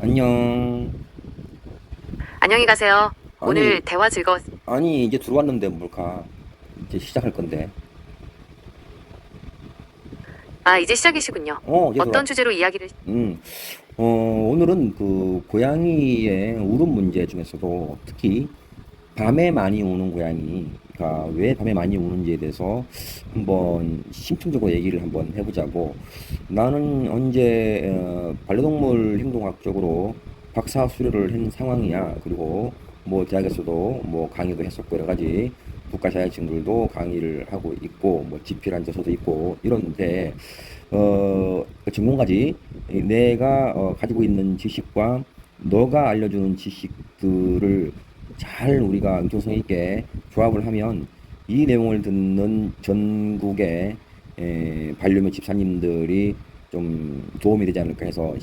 안녕. 안녕히 가세요. 아니, 오늘 대화 아니, 이제 들어왔는데 뭘 가. 이제 시작할 건데. 이제 시작이시군요. 이제 들어왔. 어떤 주제로 이야기를, 음, 오늘은 그 고양이의 울음 문제 중에서도 특히 밤에 많이 우는 고양이가 왜 밤에 많이 우는지에 대해서 한번 심층적으로 얘기를 한번 해보자고. 나는 언제 반려동물 행동학적으로 박사 수료를 한 상황이야. 그리고 뭐 대학에서도 뭐 강의도 했었고 여러 가지 국가 자격증들도 강의를 하고 있고 뭐 집필한 저서도 있고 이런데 그 전공까지 내가 가지고 있는 지식과 너가 알려주는 지식들을 잘 우리가 융통성 있게 조합을 하면 이 내용을 듣는 전국의 반려묘 집사님들이 좀 도움이 되지 않을까 해서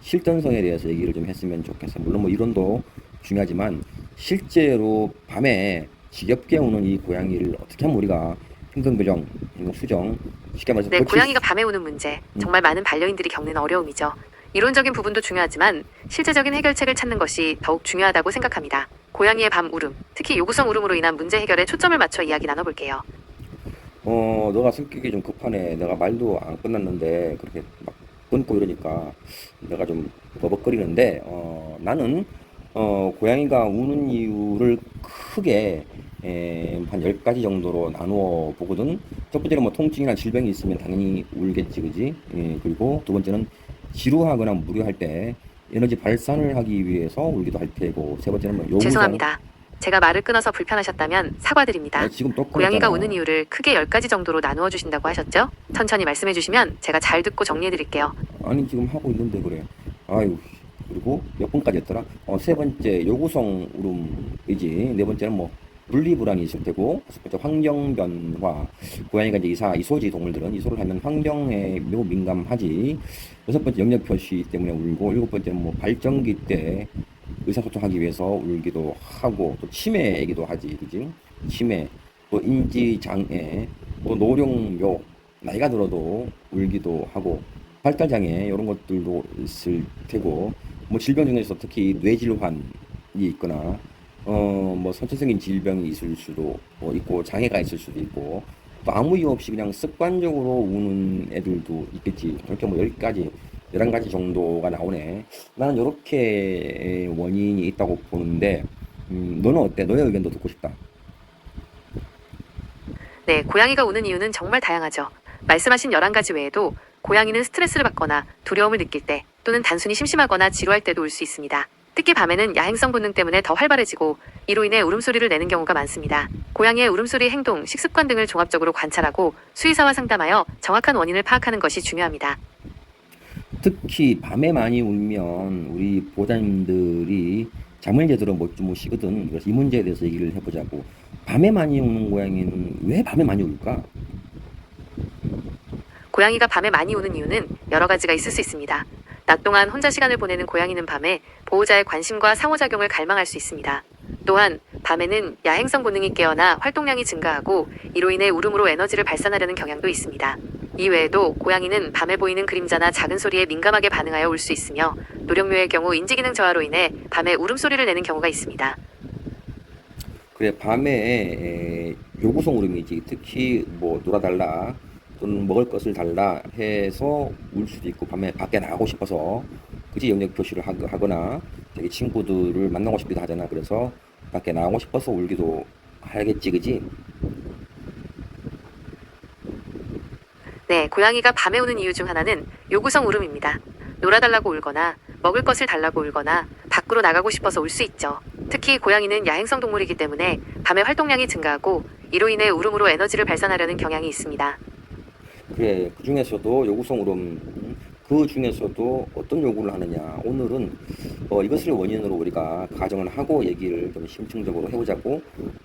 실전성에 대해서 얘기를 좀 했으면 좋겠어. 물론 뭐 이론도 중요하지만 실제로 밤에 지겹게 우는 이 고양이를 어떻게 하면 우리가 행동교정, 행동수정, 쉽게 말해서 네, 고칠 수, 고양이가 밤에 우는 문제. 음, 정말 많은 반려인들이 겪는 어려움이죠. 이론적인 부분도 중요하지만 실제적인 해결책을 찾는 것이 더욱 중요하다고 생각합니다. 고양이의 밤 울음, 특히 요구성 울음으로 인한 문제 해결에 초점을 맞춰 이야기 나눠볼게요. 너가 성격이 좀 급하네. 내가 말도 안 끝났는데 그렇게 막 끊고 이러니까 내가 좀 버벅거리는데, 나는 고양이가 우는 이유를 크게 한 10가지 정도로 나누어 보거든. 첫 번째는 뭐 통증이나 질병이 있으면 당연히 울겠지, 그지? 그리고 두 번째는 지루하거나 무료할 때 에너지 발산을 하기 위해서 울기도 할 테고, 세 번째는 뭐 요구성. 죄송합니다. 제가 말을 끊어서 불편하셨다면 아, 사과드립니다. 지금 또 고양이가 우는 끊었잖아. 이유를 크게 10가지 정도로 나누어 주신다고 하셨죠? 천천히 말씀해 주시면 제가 잘 듣고 정리해 드릴게요. 아니 지금 하고 있는데 그래. 아유. 그리고 몇 번까지 했더라? 세 번째 요구성 울음이지. 네 번째는 뭐 분리불안이 있을 테고, 다섯 번째 환경 변화. 고양이가 이제 이소지 동물들은 이소를 하면 환경에 매우 민감하지. 여섯 번째 영역 표시 때문에 울고, 일곱 번째는 뭐 발정기 때 의사소통하기 위해서 울기도 하고, 또 치매이기도 하지, 그지? 치매, 또 인지 장애, 또 노령묘, 나이가 들어도 울기도 하고, 발달 장애 이런 것들도 있을 테고, 뭐 질병 중에서 특히 뇌질환이 있거나 뭐 선천적인 질병이 있을 수도 뭐 있고 장애가 있을 수도 있고, 또 아무 이유 없이 그냥 습관적으로 우는 애들도 있겠지. 이렇게 뭐 10가지 11가지 정도가 나오네. 나는 이렇게 원인이 있다고 보는데, 너는 어때? 너의 의견도 듣고 싶다. 네, 고양이가 우는 이유는 정말 다양하죠. 말씀하신 11가지 외에도 고양이는 스트레스를 받거나 두려움을 느낄 때 또는 단순히 심심하거나 지루할 때도 울 수 있습니다. 특히 밤에는 야행성 본능 때문에 더 활발해지고 이로 인해 울음소리를 내는 경우가 많습니다. 고양이의 울음소리 행동, 식습관 등을 종합적으로 관찰하고 수의사와 상담하여 정확한 원인을 파악하는 것이 중요합니다. 특히 밤에 많이 울면 우리 보호자님들이 잠을 제대로 못 주무시거든. 그래서 이 문제에 대해서 얘기를 해보자고. 밤에 많이 우는 고양이는 왜 밤에 많이 울까? 고양이가 밤에 많이 우는 이유는 여러 가지가 있을 수 있습니다. 낮 동안 혼자 시간을 보내는 고양이는 밤에 보호자의 관심과 상호작용을 갈망할 수 있습니다. 또한 밤에는 야행성 본능이 깨어나 활동량이 증가하고 이로 인해 울음으로 에너지를 발산하려는 경향도 있습니다. 이외에도 고양이는 밤에 보이는 그림자나 작은 소리에 민감하게 반응하여 울 수 있으며 노령묘의 경우 인지기능 저하로 인해 밤에 울음소리를 내는 경우가 있습니다. 그래, 밤에 요구성 울음이지. 특히 뭐 놀아달라 또는 먹을 것을 달라 해서 울 수도 있고, 밤에 밖에 나가고 싶어서 그지 영역 표시를 하거나 자기 친구들을 만나고 싶기도 하잖아. 그래서 밖에 나가고 싶어서 울기도 하겠지, 그지? 네, 고양이가 밤에 우는 이유 중 하나는 요구성 울음입니다. 놀아달라고 울거나 먹을 것을 달라고 울거나 밖으로 나가고 싶어서 울 수 있죠. 특히 고양이는 야행성 동물이기 때문에 밤에 활동량이 증가하고 이로 인해 울음으로 에너지를 발산하려는 경향이 있습니다. 그래, 그 중에서도 요구성 울음, 그 중에서도 어떤 요구를 하느냐. 오늘은 이것을 원인으로 우리가 가정을 하고 얘기를 좀 심층적으로 해보자고.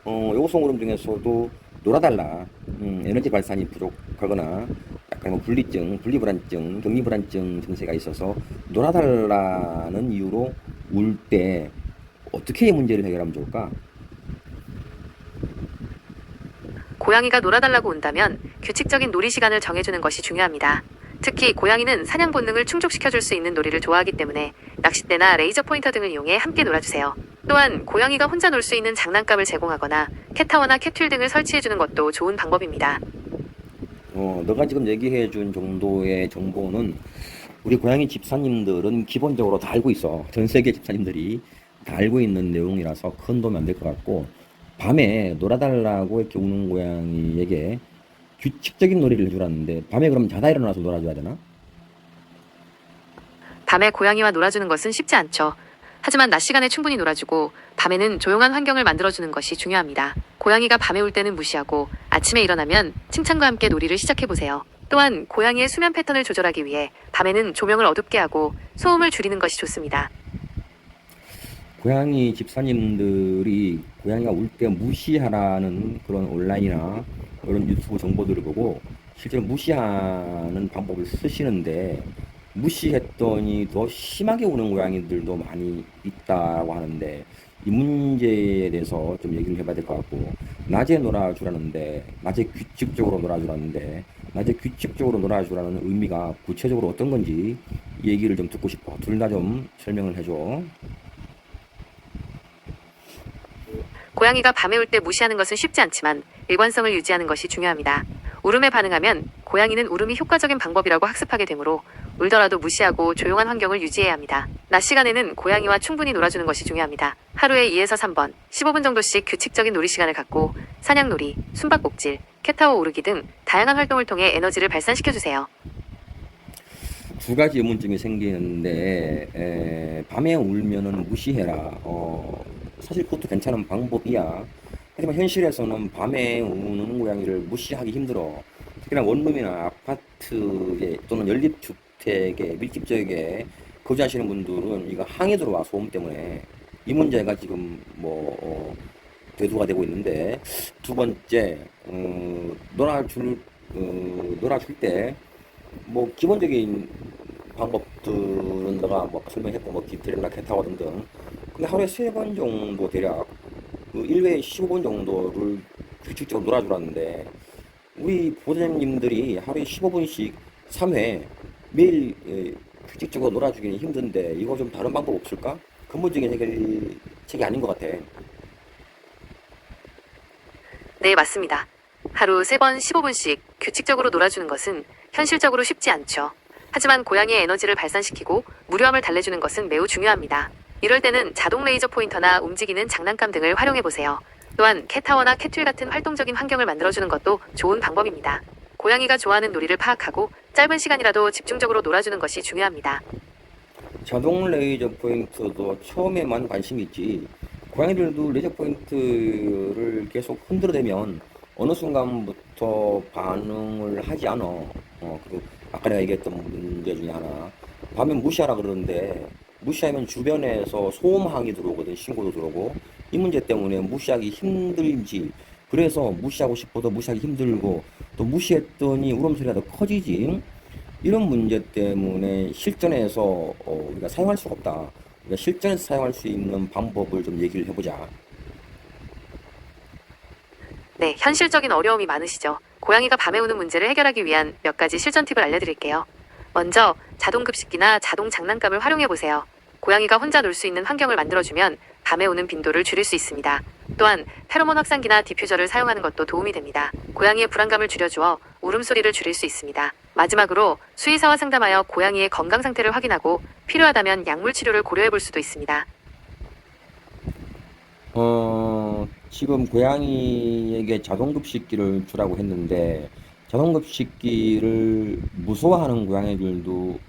요구성 울음 중에서도 놀아달라, 에너지 발산이 부족하거나 약간 뭐 분리증, 분리불안증, 격리불안증 증세가 있어서 놀아달라는 이유로 울 때 어떻게 이 문제를 해결하면 좋을까? 고양이가 놀아달라고 운다면 규칙적인 놀이 시간을 정해주는 것이 중요합니다. 특히 고양이는 사냥 본능을 충족시켜줄 수 있는 놀이를 좋아하기 때문에 낚싯대나 레이저 포인터 등을 이용해 함께 놀아주세요. 또한 고양이가 혼자 놀 수 있는 장난감을 제공하거나 캣타워나 캣휠 등을 설치해주는 것도 좋은 방법입니다. 너가 지금 얘기해준 정도의 정보는 우리 고양이 집사님들은 기본적으로 다 알고 있어. 전 세계 집사님들이 다 알고 있는 내용이라서 큰 도움이 안 될 것 같고, 밤에 놀아달라고 이렇게 우는 고양이에게 규칙적인 놀이를 해주라는데, 밤에 그럼 자다 일어나서 놀아줘야 되나? 밤에 고양이와 놀아주는 것은 쉽지 않죠. 하지만 낮 시간에 충분히 놀아주고 밤에는 조용한 환경을 만들어주는 것이 중요합니다. 고양이가 밤에 울 때는 무시하고 아침에 일어나면 칭찬과 함께 놀이를 시작해보세요. 또한 고양이의 수면 패턴을 조절하기 위해 밤에는 조명을 어둡게 하고 소음을 줄이는 것이 좋습니다. 고양이 집사님들이 고양이가 울 때 무시하라는 그런 온라인이나 그런 유튜브 정보들을 보고 실제로 무시하는 방법을 쓰시는데, 무시했더니 더 심하게 우는 고양이들도 많이 있다고 하는데, 이 문제에 대해서 좀 얘기를 해봐야 될 것 같고, 낮에 놀아주라는데, 낮에 규칙적으로 놀아주라는데, 낮에 규칙적으로 놀아주라는 의미가 구체적으로 어떤 건지 얘기를 좀 듣고 싶어. 둘 다 좀 설명을 해줘. 고양이가 밤에 울 때 무시하는 것은 쉽지 않지만 일관성을 유지하는 것이 중요합니다. 울음에 반응하면 고양이는 울음이 효과적인 방법이라고 학습하게 되므로 울더라도 무시하고 조용한 환경을 유지해야 합니다. 낮 시간에는 고양이와 충분히 놀아주는 것이 중요합니다. 하루에 2에서 3번, 15분 정도씩 규칙적인 놀이 시간을 갖고 사냥놀이, 숨바꼭질, 캣타워 오르기 등 다양한 활동을 통해 에너지를 발산시켜주세요. 두 가지 의문점이 생기는데, 밤에 울면은 무시해라. 사실 그것도 괜찮은 방법이야. 하지만 현실에서는 밤에 우는 고양이를 무시하기 힘들어. 특히나 원룸이나 아파트에 또는 연립주택에 밀집 지역에 거주하시는 분들은 이거 항이 들어와, 소음 때문에. 이 문제가 지금 대두가 되고 있는데, 두 번째, 놀아줄 때 기본적인 방법들은 너가 설명했고, 깃털이나 캣타워 등등. 근데 하루에 3번 정도 대략, 1회에 15분 정도를 규칙적으로 놀아주라는데, 우리 보호자님들이 하루에 15분씩 3회 매일 규칙적으로 놀아주기는 힘든데, 이거 좀 다른 방법 없을까? 근본적인 해결책이 아닌 것 같아. 네, 맞습니다. 하루 3번 15분씩 규칙적으로 놀아주는 것은 현실적으로 쉽지 않죠. 하지만 고양이의 에너지를 발산시키고 무료함을 달래주는 것은 매우 중요합니다. 이럴 때는 자동 레이저 포인터나 움직이는 장난감 등을 활용해보세요. 또한 캣타워나 캣휠 같은 활동적인 환경을 만들어주는 것도 좋은 방법입니다. 고양이가 좋아하는 놀이를 파악하고 짧은 시간이라도 집중적으로 놀아주는 것이 중요합니다. 자동 레이저 포인트도 처음에만 관심이 있지, 고양이들도 레이저 포인트를 계속 흔들어대면 어느 순간부터 반응을 하지 않아. 그리고 아까 내가 얘기했던 문제 중에 하나, 밤에 무시하라 그러는데 무시하면 주변에서 소음항이 들어오거든. 신고도 들어오고. 이 문제 때문에 무시하기 힘들지. 그래서 무시하고 싶어도 무시하기 힘들고, 또 무시했더니 울음소리가 더 커지지. 이런 문제 때문에 실전에서 우리가 사용할 수가 없다. 우리가 실전에서 사용할 수 있는 방법을 좀 얘기를 해보자. 네, 현실적인 어려움이 많으시죠. 고양이가 밤에 우는 문제를 해결하기 위한 몇 가지 실전 팁을 알려드릴게요. 먼저 자동 급식기나 자동 장난감을 활용해보세요. 고양이가 혼자 놀 수 있는 환경을 만들어주면 밤에 우는 빈도를 줄일 수 있습니다. 또한 페로몬 확산기나 디퓨저를 사용하는 것도 도움이 됩니다. 고양이의 불안감을 줄여주어 울음소리를 줄일 수 있습니다. 마지막으로 수의사와 상담하여 고양이의 건강 상태를 확인하고 필요하다면 약물 치료를 고려해볼 수도 있습니다. 지금 고양이에게 자동급식기를 주라고 했는데, 자동급식기를 무서워하는 고양이들도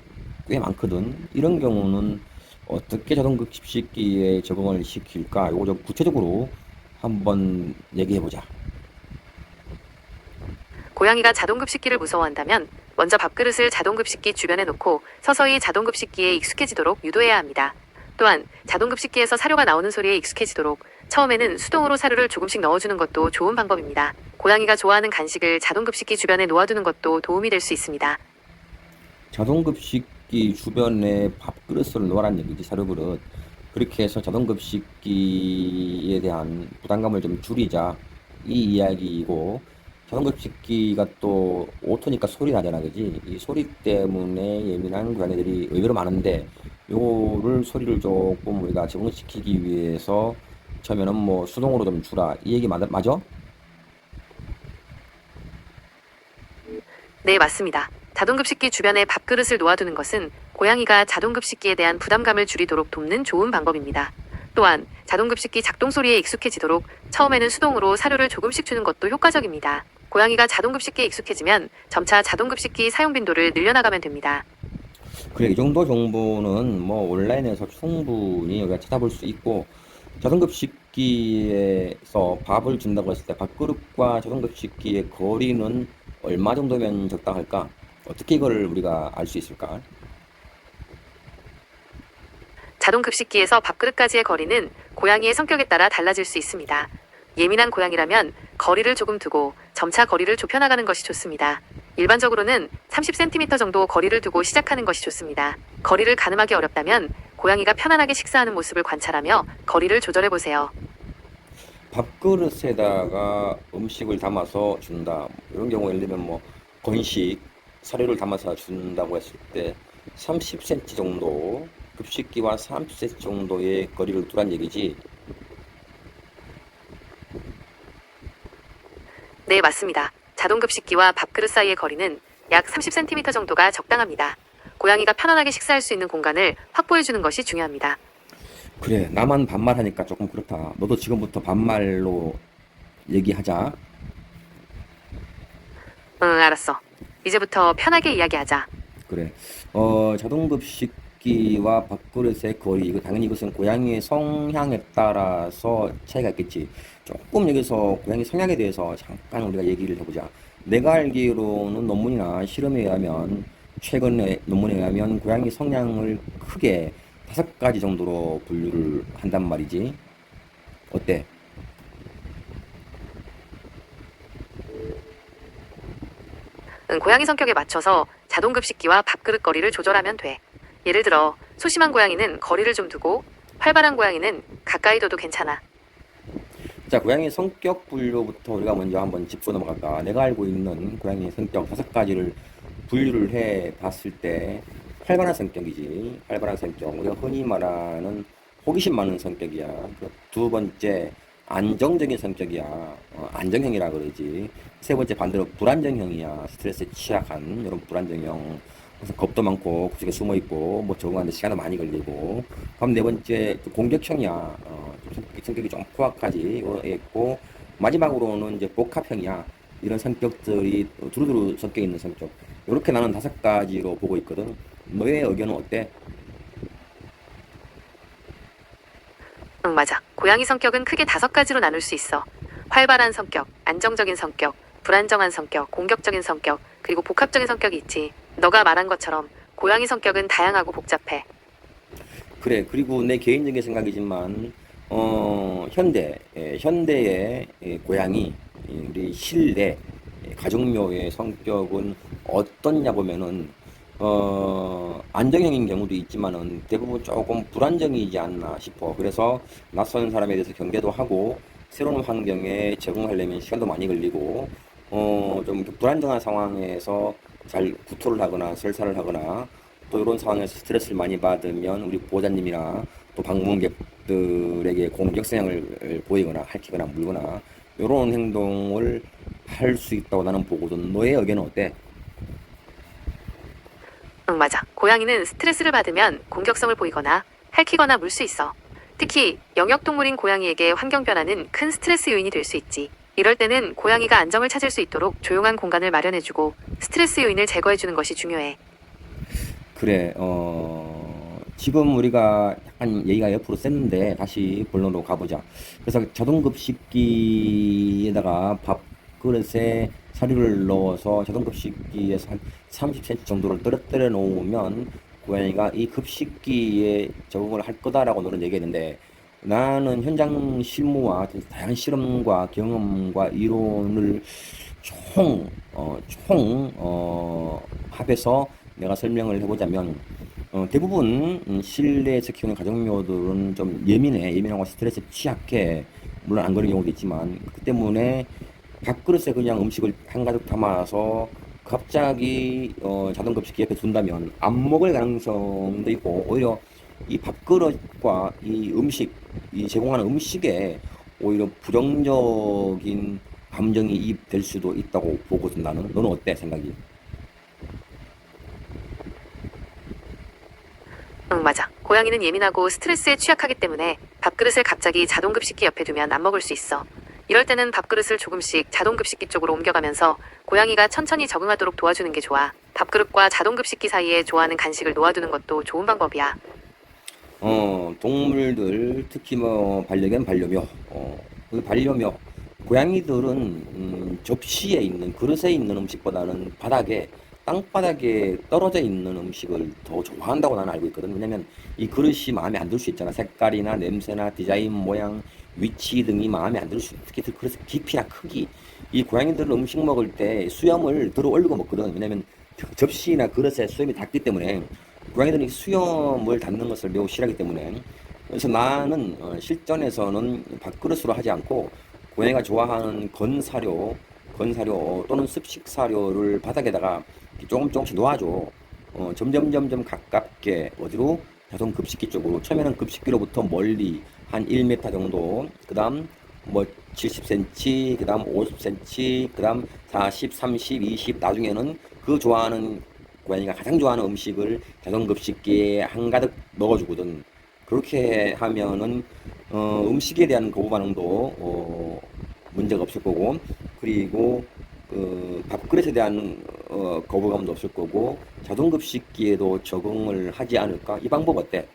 꽤 많거든. 이런 경우는 어떻게 자동급식기에 적응을 시킬까? 요거 좀 구체적으로 한번 얘기해보자. 고양이가 자동급식기를 무서워한다면 먼저 밥그릇을 자동급식기 주변에 놓고 서서히 자동급식기에 익숙해지도록 유도해야 합니다. 또한 자동급식기에서 사료가 나오는 소리에 익숙해지도록 처음에는 수동으로 사료를 조금씩 넣어주는 것도 좋은 방법입니다. 고양이가 좋아하는 간식을 자동급식기 주변에 놓아두는 것도 도움이 될 수 있습니다. 자동급식기 주변에 밥그릇을 놓으라는 얘기지, 사료그릇. 그렇게 해서 자동급식기에 대한 부담감을 좀 줄이자, 이 이야기이고, 자동급식기가 또 오토니까 소리 나잖아, 그지? 이 소리 때문에 예민한 고양이들이 의외로 많은데, 요거를 소리를 조금 우리가 적응시키기 위해서 처음에는 뭐 수동으로 좀 주라. 이 얘기 맞아? 네, 맞습니다. 자동급식기 주변에 밥그릇을 놓아두는 것은 고양이가 자동급식기에 대한 부담감을 줄이도록 돕는 좋은 방법입니다. 또한 자동급식기 작동 소리에 익숙해지도록 처음에는 수동으로 사료를 조금씩 주는 것도 효과적입니다. 고양이가 자동급식기에 익숙해지면 점차 자동급식기 사용 빈도를 늘려나가면 됩니다. 그래, 이 정도 정보는 뭐 온라인에서 충분히 우리가 찾아볼 수 있고, 자동급식기에서 밥을 준다고 했을 때 밥그릇과 자동급식기의 거리는 얼마 정도면 적당할까? 어떻게 이걸 우리가 알 수 있을까? 자동급식기에서 밥그릇까지의 거리는 고양이의 성격에 따라 달라질 수 있습니다. 예민한 고양이라면 거리를 조금 두고 점차 거리를 좁혀나가는 것이 좋습니다. 일반적으로는 30cm 정도 거리를 두고 시작하는 것이 좋습니다. 거리를 가늠하기 어렵다면 고양이가 편안하게 식사하는 모습을 관찰하며 거리를 조절해 보세요. 밥그릇에다가 음식을 담아서 준다. 이런 경우 예를 들면 뭐 건식, 사료를 담아서 준다고 했을 때 30cm 정도, 급식기와 30cm 정도의 거리를 두란 얘기지. 네, 맞습니다. 자동급식기와 밥그릇 사이의 거리는 약 30cm 정도가 적당합니다. 고양이가 편안하게 식사할 수 있는 공간을 확보해 주는 것이 중요합니다. 그래, 나만 반말하니까 조금 그렇다. 너도 지금부터 반말로 얘기하자. 응, 알았어. 이제부터 편하게 이야기하자. 그래. 자동급식기와 밥그릇의 거리, 이거 당연히 이것은 고양이의 성향에 따라서 차이가 있겠지. 조금 여기서 고양이 성향에 대해서 잠깐 우리가 얘기를 해보자. 내가 알기로는 논문이나 실험에 의하면, 최근의 논문에 의하면 고양이 성향을 크게 5가지 정도로 분류를 한단 말이지. 어때? 응, 고양이 성격에 맞춰서 자동급식기와 밥그릇 거리를 조절하면 돼. 예를 들어 소심한 고양이는 거리를 좀 두고 활발한 고양이는 가까이 둬도 괜찮아. 자, 고양이 성격 분류부터 우리가 먼저 한번 짚고 넘어갈까? 내가 알고 있는 고양이 성격 5가지를 분류를 해 봤을 때, 활발한 성격이지. 활발한 성격. 우리가 흔히 말하는 호기심 많은 성격이야. 두 번째, 안정적인 성격이야. 안정형이라 그러지. 세 번째, 반대로 불안정형이야. 스트레스에 취약한 이런 불안정형. 그래서 겁도 많고 구석에 숨어 있고 뭐 적응하는데 시간도 많이 걸리고. 그럼 네 번째, 공격형이야. 성격이 좀 포악하지 있고. 마지막으로는 이제 복합형이야. 이런 성격들이 두루두루 섞여 있는 성격. 이렇게 나는 5가지로 보고 있거든. 너의 의견은 어때? 응, 맞아. 고양이 성격은 크게 5가지로 나눌 수 있어. 활발한 성격, 안정적인 성격, 불안정한 성격, 공격적인 성격, 그리고 복합적인 성격이 있지. 너가 말한 것처럼 고양이 성격은 다양하고 복잡해. 그래. 그리고 내 개인적인 생각이지만, 현대의 고양이, 우리 실내 가족묘의 성격은 어떻냐 보면은, 안정형인 경우도 있지만은 대부분 조금 불안정이지 않나 싶어. 그래서 낯선 사람에 대해서 경계도 하고, 새로운 환경에 적응하려면 시간도 많이 걸리고, 좀 불안정한 상황에서 잘 구토를 하거나 설사를 하거나, 또 이런 상황에서 스트레스를 많이 받으면 우리 보호자님이나 또 방문객들에게 공격 성향을 보이거나 핥히거나 물거나 이런 행동을 할 수 있다고 나는 보거든. 너의 의견은 어때? 응, 맞아. 고양이는 스트레스를 받으면 공격성을 보이거나 핥히거나 물 수 있어. 특히 영역동물인 고양이에게 환경 변화는 큰 스트레스 요인이 될 수 있지. 이럴 때는 고양이가 안정을 찾을 수 있도록 조용한 공간을 마련해주고 스트레스 요인을 제거해주는 것이 중요해. 그래, 지금 우리가 약간 얘기가 옆으로 샜는데 다시 본론으로 가보자. 그래서 자동급식기에다가 밥그릇에 사료를 넣어서 자동급식기에서 한 30cm 정도를 떨어뜨려 놓으면 고양이가 이 급식기에 적응을 할 거다라고 너는 얘기했는데, 나는 현장 실무와 다양한 실험과 경험과 이론을 합해서 내가 설명을 해보자면, 대부분 실내에서 키우는 가정묘들은 좀 예민하고 스트레스에 취약해. 물론 안 그런 경우도 있지만, 그 때문에 밥그릇에 그냥 음식을 한가득 담아서 갑자기 자동 급식기 옆에 둔다면 안 먹을 가능성도 있고, 오히려 이 밥그릇과 이 음식, 이 제공하는 음식에 오히려 부정적인 감정이 이입될 수도 있다고 보거든 나는. 너는 어때 생각이? 응, 맞아. 고양이는 예민하고 스트레스에 취약하기 때문에 밥그릇을 갑자기 자동급식기 옆에 두면 안 먹을 수 있어. 이럴 때는 밥그릇을 조금씩 자동급식기 쪽으로 옮겨가면서 고양이가 천천히 적응하도록 도와주는 게 좋아. 밥그릇과 자동급식기 사이에 좋아하는 간식을 놓아두는 것도 좋은 방법이야. 동물들 특히 뭐 반려견, 반려묘, 그 반려묘 고양이들은 접시에 있는 그릇에 있는 음식보다는 바닥에 땅바닥에 떨어져 있는 음식을 더 좋아한다고 나는 알고 있거든. 왜냐면 이 그릇이 마음에 안 들 수 있잖아. 색깔이나 냄새나 디자인, 모양, 위치 등이 마음에 안 들 수, 특히 그릇의 깊이나 크기. 이 고양이들은 음식 먹을 때 수염을 들어 올리고 먹거든. 왜냐면 접시나 그릇에 수염이 닿기 때문에 고양이들이 수염을 닿는 것을 매우 싫어하기 때문에. 그래서 나는 실전에서는 밥그릇으로 하지 않고 고양이가 좋아하는 건사료 또는 습식 사료를 바닥에다가 조금씩 놓아줘. 점점 가깝게 어디로? 자동 급식기 쪽으로. 처음에는 급식기로부터 멀리 한 1m 정도, 그 다음 뭐 70cm, 그 다음 50cm, 그 다음 40, 30, 20, 나중에는 그 좋아하는 고양이가 가장 좋아하는 음식을 자동 급식기에 한가득 넣어주거든. 그렇게 하면은 음식에 대한 거부 반응도 문제가 없을 거고, 그리고 그 밥그릇에 대한 거부감도 없을 거고, 자동급식기에도 적응을 하지 않을까? 이 방법 어때?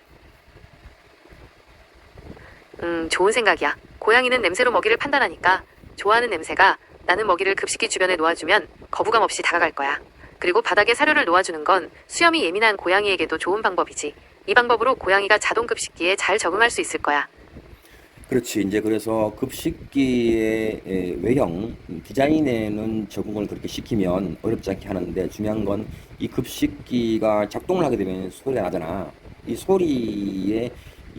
좋은 생각이야. 고양이는 냄새로 먹이를 판단하니까 좋아하는 냄새가 나는 먹이를 급식기 주변에 놓아주면 거부감 없이 다가갈 거야. 그리고 바닥에 사료를 놓아주는 건 수염이 예민한 고양이에게도 좋은 방법이지. 이 방법으로 고양이가 자동 급식기에 잘 적응할 수 있을 거야. 그렇지. 이제 그래서 급식기의 외형, 디자인에는 적응을 그렇게 시키면 어렵지 않게 하는데, 중요한 건 이 급식기가 작동을 하게 되면 소리가 나잖아. 이 소리에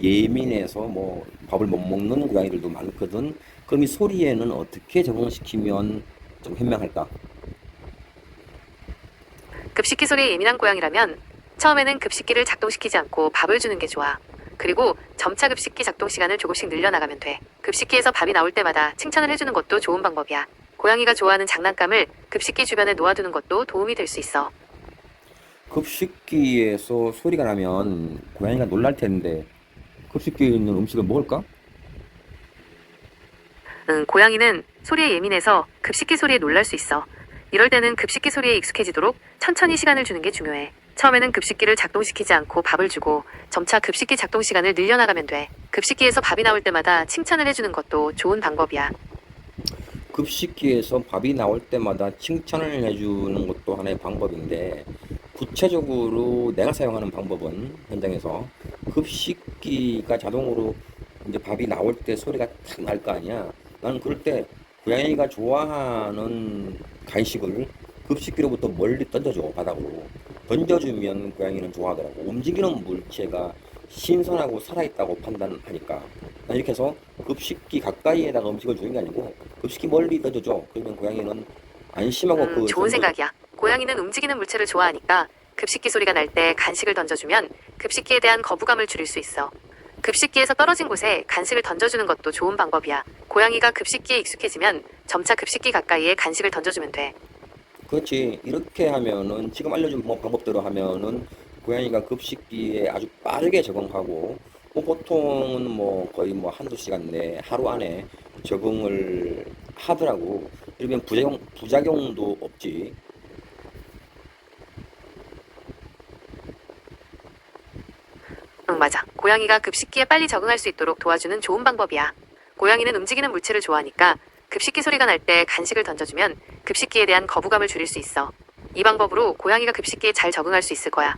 예민해서 뭐 밥을 못 먹는 고양이들도 많거든. 그럼 이 소리에는 어떻게 적응시키면 좀 현명할까? 급식기 소리에 예민한 고양이라면 처음에는 급식기를 작동시키지 않고 밥을 주는 게 좋아. 그리고 점차 급식기 작동 시간을 조금씩 늘려나가면 돼. 급식기에서 밥이 나올 때마다 칭찬을 해주는 것도 좋은 방법이야. 고양이가 좋아하는 장난감을 급식기 주변에 놓아두는 것도 도움이 될 수 있어. 급식기에서 소리가 나면 고양이가 놀랄 텐데, 급식기에 있는 음식을 먹을까? 고양이는 소리에 예민해서 급식기 소리에 놀랄 수 있어. 이럴 때는 급식기 소리에 익숙해지도록 천천히 시간을 주는 게 중요해. 처음에는 급식기를 작동시키지 않고 밥을 주고 점차 급식기 작동 시간을 늘려나가면 돼. 급식기에서 밥이 나올 때마다 칭찬을 해주는 것도 좋은 방법이야. 급식기에서 밥이 나올 때마다 칭찬을 해주는 것도 하나의 방법인데, 구체적으로 내가 사용하는 방법은 현장에서 급식기가 자동으로 이제 밥이 나올 때 소리가 탁 날 거 아니야. 나는 그럴 때 고양이가 좋아하는 간식을 급식기로부터 멀리 던져줘, 바닥으로. 던져주면 고양이는 좋아하더라고. 움직이는 물체가 신선하고 살아있다고 판단하니까. 난 이렇게 해서 급식기 가까이에다가 음식을 주는 게 아니고 급식기 멀리 던져줘. 그러면 고양이는 안심하고 좋은 생각이야. 고양이는 움직이는 물체를 좋아하니까 급식기 소리가 날 때 간식을 던져주면 급식기에 대한 거부감을 줄일 수 있어. 급식기에서 떨어진 곳에 간식을 던져주는 것도 좋은 방법이야. 고양이가 급식기에 익숙해지면 점차 급식기 가까이에 간식을 던져주면 돼. 그렇지. 이렇게 하면은 지금 알려준 뭐 방법대로 하면은 고양이가 급식기에 아주 빠르게 적응하고, 뭐 보통은 뭐 거의 뭐 한두 시간 내 하루 안에 적응을 하더라고. 이러면 부작용도 없지. 맞아. 고양이가 급식기에 빨리 적응할 수 있도록 도와주는 좋은 방법이야. 고양이는 움직이는 물체를 좋아하니까 급식기 소리가 날 때 간식을 던져주면 급식기에 대한 거부감을 줄일 수 있어. 이 방법으로 고양이가 급식기에 잘 적응할 수 있을 거야.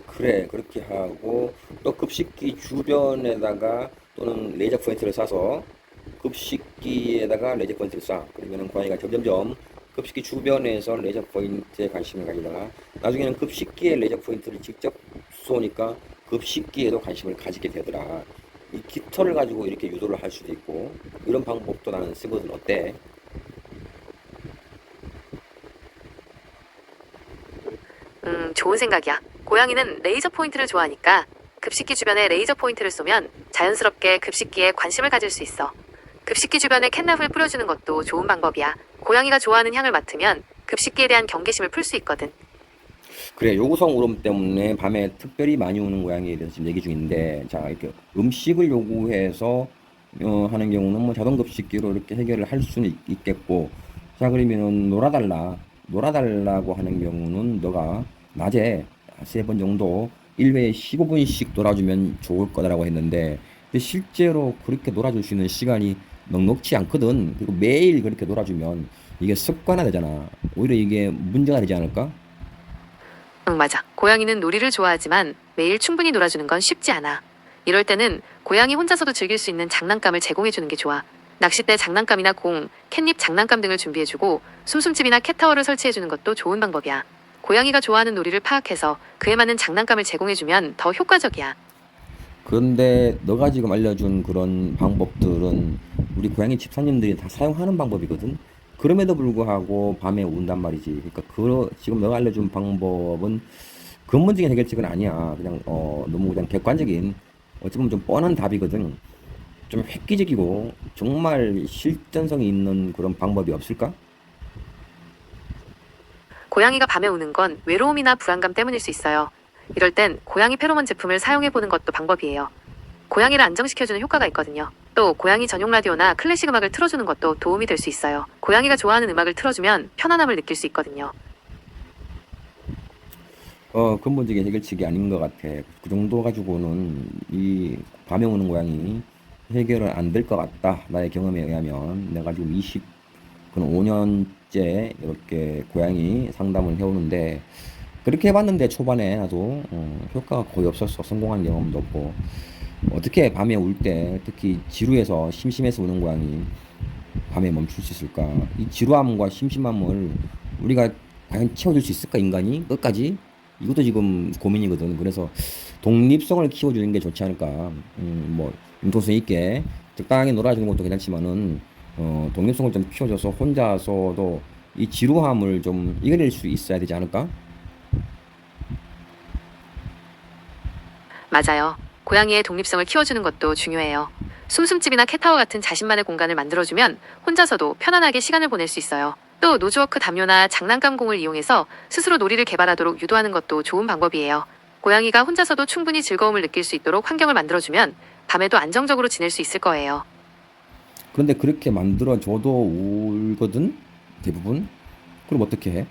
그래, 그렇게 하고 또 급식기 주변에다가 또는 레이저 포인트를 쏴서 급식기에다가 레이저 포인트를 쏴. 그러면은 고양이가 점점점 급식기 주변에서 레이저 포인트에 관심을 가지다가 나중에는 급식기에 레이저 포인트를 직접 쏘니까 급식기에도 관심을 가지게 되더라. 이 깃털을 가지고 이렇게 유도를 할 수도 있고, 이런 방법도 나는 쓰거든. 어때? 좋은 생각이야. 고양이는 레이저 포인트를 좋아하니까 급식기 주변에 레이저 포인트를 쏘면 자연스럽게 급식기에 관심을 가질 수 있어. 급식기 주변에 캣nap을 뿌려주는 것도 좋은 방법이야. 고양이가 좋아하는 향을 맡으면 급식기에 대한 경계심을 풀 수 있거든. 그래, 요구성 울음 때문에 밤에 특별히 많이 우는 고양이에 대해서 지금 얘기 중인데, 자, 이렇게 음식을 요구해서 하는 경우는 뭐 자동급식기로 이렇게 해결을 할 수는 있겠고, 자, 그러면은 놀아달라고 하는 경우는 너가 낮에 3번 정도 1회에 15분씩 놀아주면 좋을 거다라고 했는데, 근데 실제로 그렇게 놀아줄 수 있는 시간이 넉넉치 않거든. 그리고 매일 그렇게 놀아주면 이게 습관화 되잖아. 오히려 이게 문제가 되지 않을까? 응, 맞아. 고양이는 놀이를 좋아하지만 매일 충분히 놀아주는 건 쉽지 않아. 이럴 때는 고양이 혼자서도 즐길 수 있는 장난감을 제공해주는 게 좋아. 낚싯대 장난감이나 공, 캣닙 장난감 등을 준비해주고 숨숨집이나 캣타워를 설치해주는 것도 좋은 방법이야. 고양이가 좋아하는 놀이를 파악해서 그에 맞는 장난감을 제공해주면 더 효과적이야. 그런데 너가 지금 알려준 그런 방법들은 우리 고양이 집사님들이 다 사용하는 방법이거든. 그럼에도 불구하고 밤에 운단 말이지. 그러니까 지금 너가 알려준 방법은 근본적인 해결책은 아니야. 그냥 너무 그냥 객관적인 어찌 보면 좀 뻔한 답이거든. 좀 획기적이고 정말 실전성이 있는 그런 방법이 없을까? 고양이가 밤에 우는 건 외로움이나 불안감 때문일 수 있어요. 이럴 땐 고양이 페로몬 제품을 사용해보는 것도 방법이에요. 고양이를 안정시켜주는 효과가 있거든요. 또 고양이 전용 라디오나 클래식 음악을 틀어주는 것도 도움이 될 수 있어요. 고양이가 좋아하는 음악을 틀어주면 편안함을 느낄 수 있거든요. 근본적인 해결책이 아닌 것 같아. 그 정도 가지고는 이 밤에 오는 고양이 해결은 안 될 것 같다. 나의 경험에 의하면 내가 지금 5년째 이렇게 고양이 상담을 해오는데 그렇게 해봤는데 초반에 나도 효과가 거의 없었어. 성공한 경험도 없고 어떻게 밤에 울 때 특히 지루해서 심심해서 우는 고양이 밤에 멈출 수 있을까? 이 지루함과 심심함을 우리가 과연 채워줄 수 있을까, 인간이? 끝까지? 이것도 지금 고민이거든. 그래서 독립성을 키워주는 게 좋지 않을까. 뭐, 융통성 있게 적당하게 놀아주는 것도 괜찮지만은, 독립성을 좀 키워줘서 혼자서도 이 지루함을 좀 이겨낼 수 있어야 되지 않을까? 맞아요. 고양이의 독립성을 키워주는 것도 중요해요. 숨숨집이나 캣타워 같은 자신만의 공간을 만들어주면 혼자서도 편안하게 시간을 보낼 수 있어요. 또 노즈워크 담요나 장난감 공을 이용해서 스스로 놀이를 개발하도록 유도하는 것도 좋은 방법이에요. 고양이가 혼자서도 충분히 즐거움을 느낄 수 있도록 환경을 만들어주면 밤에도 안정적으로 지낼 수 있을 거예요. 그런데 그렇게 만들어줘도 울거든? 대부분? 그럼 어떻게 해?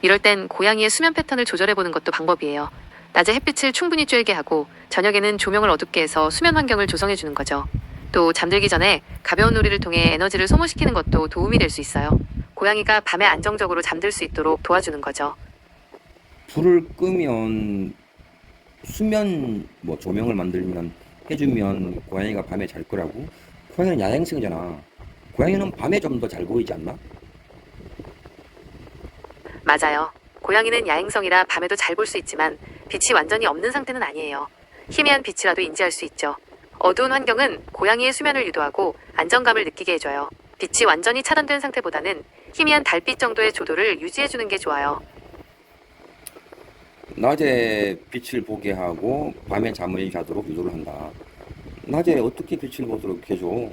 이럴 땐 고양이의 수면 패턴을 조절해보는 것도 방법이에요. 낮에 햇빛을 충분히 쬐게 하고 저녁에는 조명을 어둡게 해서 수면 환경을 조성해주는 거죠. 또 잠들기 전에 가벼운 놀이를 통해 에너지를 소모시키는 것도 도움이 될 수 있어요. 고양이가 밤에 안정적으로 잠들 수 있도록 도와주는 거죠. 불을 끄면 수면 뭐 조명을 만들면 해주면 고양이가 밤에 잘 거라고? 고양이는 야행성이잖아. 고양이는 밤에 좀 더 잘 보이지 않나? 맞아요. 고양이는 야행성이라 밤에도 잘 볼 수 있지만 빛이 완전히 없는 상태는 아니에요. 희미한 빛이라도 인지할 수 있죠. 어두운 환경은 고양이의 수면을 유도하고 안정감을 느끼게 해줘요. 빛이 완전히 차단된 상태보다는 희미한 달빛 정도의 조도를 유지해주는 게 좋아요. 낮에 빛을 보게 하고 밤에 잠을 자도록 유도를 한다. 낮에 어떻게 빛을 보도록 해줘?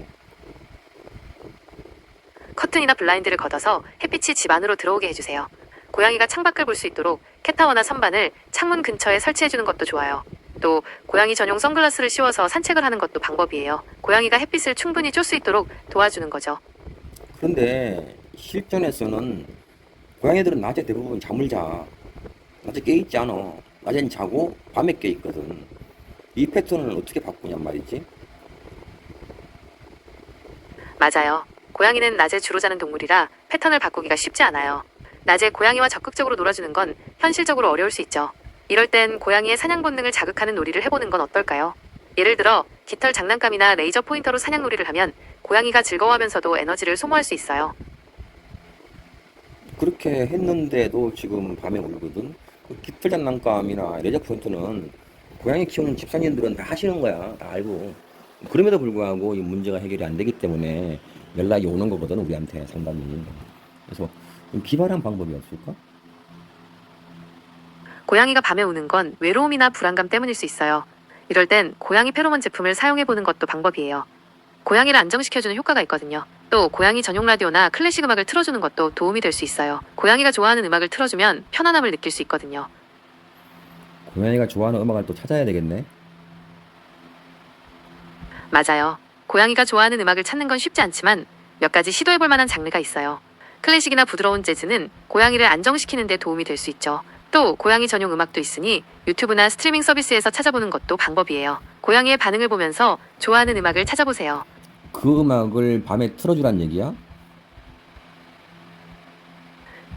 커튼이나 블라인드를 걷어서 햇빛이 집 안으로 들어오게 해주세요. 고양이가 창밖을 볼 수 있도록 캣타워나 선반을 창문 근처에 설치해주는 것도 좋아요. 또 고양이 전용 선글라스를 씌워서 산책을 하는 것도 방법이에요. 고양이가 햇빛을 충분히 쫒 수 있도록 도와주는 거죠. 그런데 실전에서는 고양이들은 낮에 대부분 잠을 자. 낮에 깨있지 않아. 낮엔 자고 밤에 깨있거든. 이 패턴을 어떻게 바꾸냔 말이지. 맞아요. 고양이는 낮에 주로 자는 동물이라 패턴을 바꾸기가 쉽지 않아요. 낮에 고양이와 적극적으로 놀아주는 건 현실적으로 어려울 수 있죠. 이럴 땐 고양이의 사냥 본능을 자극하는 놀이를 해보는 건 어떨까요? 예를 들어 깃털 장난감이나 레이저 포인터로 사냥 놀이를 하면 고양이가 즐거워하면서도 에너지를 소모할 수 있어요. 그렇게 했는데도 지금 밤에 울거든. 그 깃털 장난감이나 레저 포인트는 고양이 키우는 집사님들은 다 하시는 거야. 다 알고. 그럼에도 불구하고 이 문제가 해결이 안 되기 때문에 연락이 오는 거거든, 우리한테 상담이. 그래서 좀 기발한 방법이 없을까? 고양이가 밤에 우는 건 외로움이나 불안감 때문일 수 있어요. 이럴 땐 고양이 페로몬 제품을 사용해 보는 것도 방법이에요. 고양이를 안정시켜주는 효과가 있거든요. 또 고양이 전용 라디오나 클래식 음악을 틀어주는 것도 도움이 될 수 있어요. 고양이가 좋아하는 음악을 틀어주면 편안함을 느낄 수 있거든요. 고양이가 좋아하는 음악을 또 찾아야 되겠네. 맞아요. 고양이가 좋아하는 음악을 찾는 건 쉽지 않지만 몇 가지 시도해볼 만한 장르가 있어요. 클래식이나 부드러운 재즈는 고양이를 안정시키는 데 도움이 될 수 있죠. 또 고양이 전용 음악도 있으니 유튜브나 스트리밍 서비스에서 찾아보는 것도 방법이에요. 고양이의 반응을 보면서 좋아하는 음악을 찾아보세요. 그 음악을 밤에 틀어주란 얘기야?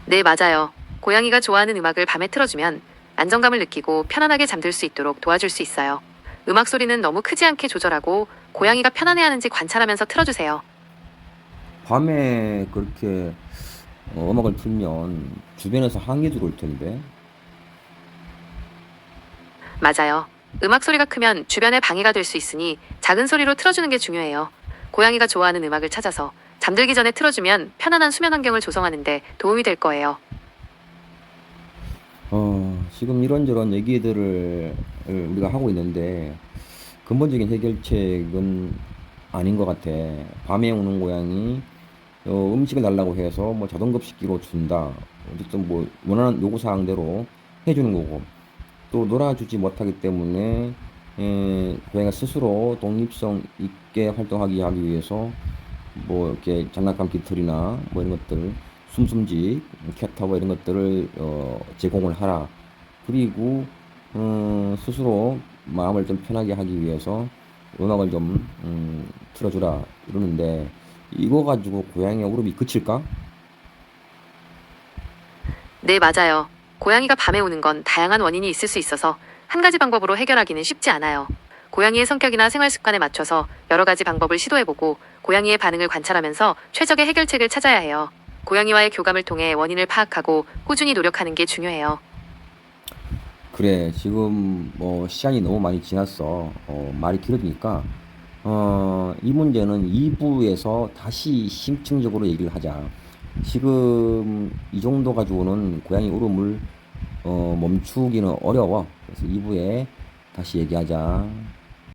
네, 맞아요. 고양이가 좋아하는 음악을 밤에 틀어주면 안정감을 느끼고 편안하게 잠들 수 있도록 도와줄 수 있어요. 음악 소리는 너무 크지 않게 조절하고 고양이가 편안해하는지 관찰하면서 틀어주세요. 밤에 그렇게 음악을 틀면 주변에서 항이 들어올 텐데. 맞아요. 음악 소리가 크면 주변에 방해가 될 수 있으니 작은 소리로 틀어주는 게 중요해요. 고양이가 좋아하는 음악을 찾아서 잠들기 전에 틀어주면 편안한 수면 환경을 조성하는데 도움이 될 거예요. 지금 이런저런 얘기들을 우리가 하고 있는데 근본적인 해결책은 아닌 것 같아. 밤에 우는 고양이 음식을 달라고 해서 뭐 자동급식기로 준다. 어쨌든 뭐 원하는 요구 사항대로 해주는 거고 또 놀아주지 못하기 때문에 고양이가 스스로 독립성 있게 활동하기 하기 위해서 뭐 이렇게 장난감 깃털이나 뭐 이런 것들 숨숨집 캣타워 이런 것들을 제공을 하라. 그리고 스스로 마음을 좀 편하게 하기 위해서 음악을 좀 틀어주라 이러는데 이거 가지고 고양이의 울음이 그칠까? 네, 맞아요. 고양이가 밤에 우는 건 다양한 원인이 있을 수 있어서 한 가지 방법으로 해결하기는 쉽지 않아요. 고양이의 성격이나 생활 습관에 맞춰서 여러 가지 방법을 시도해보고 고양이의 반응을 관찰하면서 최적의 해결책을 찾아야 해요. 고양이와의 교감을 통해 원인을 파악하고 꾸준히 노력하는 게 중요해요. 그래, 지금 뭐 시간이 너무 많이 지났어. 말이 길어지니까 이 문제는 2부에서 다시 심층적으로 얘기를 하자. 지금 이 정도 가지고는 고양이 울음을 멈추기는 어려워. 그래서 2부에 다시 얘기하자.